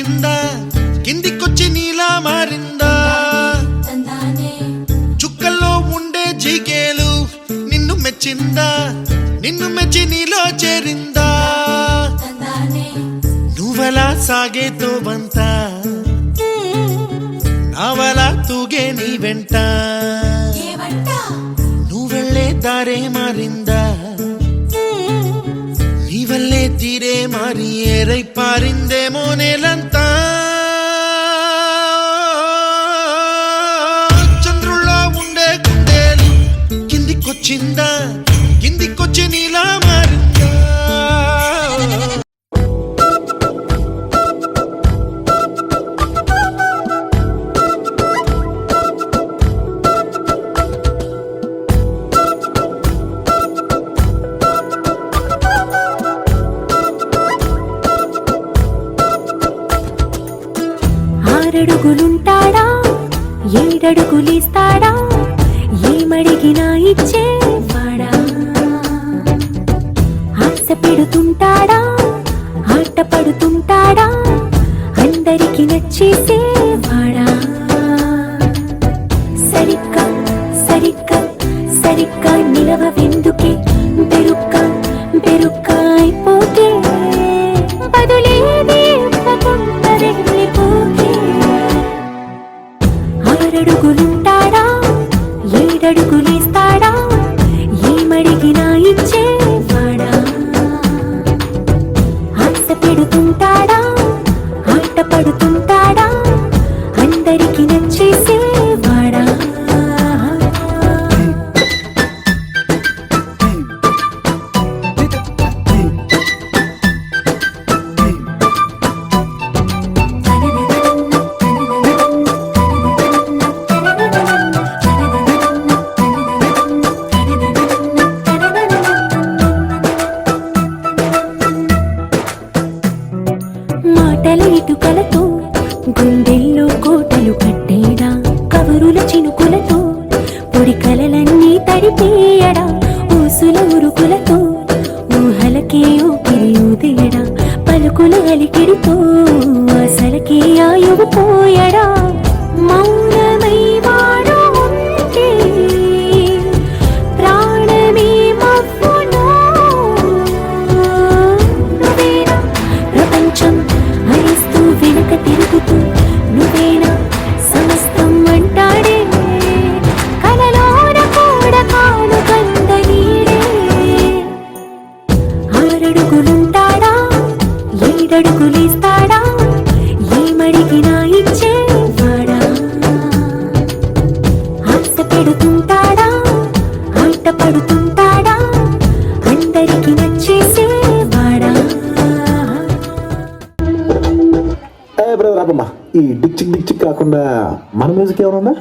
కిందికొచ్చిందా కిందికొచ్చి నీలా మారిందా చుక్కల్లో ఉండే జీకేలు నిన్ను మెచ్చిందా నిన్ను మెచ్చి నీలో చేరిందా నువ్వలా సాగేతో బంత నావలా తూగే నీ వెంట నువ్వెళ్ళే దారే మారిందా నీవల్లే తీరే మారి ఏరై పారిందేమో నేలంతా చంద్రుల్లో ఉండే కుందేలు కిందికొచ్చిందా కిందికొచ్చి నీలా మారిందా ఆరడుగులుంటాడా ఏడడుగులిస్తాడా ఏమడిగినా ఇచ్చేవాడా ఆశ పెడుతుంటాడా ఆట పడుతుంటాడా అందరికి నచ్చేసేవాడా సరిగ్గా సరిగ్గా సరిగ్గా నిలవెందుకే బెరుక్క బెరుక్క అయిపోతే బదులేది ఆరడుగులుంటాడా ఏడడుగులిస్తాడా ఏమడిగినా ఇచ్చేవాడా ఆశ పెడుతుంటాడా ఆట పడుతుంటాడా అందరికి నచ్చేసేవాడా మాటల ఇటుకలతో గుండెల్లో కోటలు కట్టేడా కబురుల చినుకులతో పొడి కలలన్నీ తడిపేయడా ఊసుల ఉరుకులతో ఊహలకే ఊపిరి ఊదేయడా పలుకుల అలికిడితో అసలకే ఆయువు పోయడా మౌనమై వాడు ఉంటే ప్రాణమే మవ్వునో నువ్వేనా ప్రపంచం అరిస్తూ వెనుక తిరుగుతూ నువ్వేనా సమస్తం అంటాడే కలలోన కూడా కాను కంద నీడే ఆరడుగులుంటాడా ఏడడుగులిస్తాడా ఏమడిగినా ఇచ్చేవాడా ఆశ పెడుతుంటాడా ఆట పడుతుంటాడా అందరికి నచ్చేసేవాడా బ్రదర్ రాబమ్మా ఈ డిక్ చిక్ కాకుండా మన మ్యూజిక్ ఏమైనా ఉందా?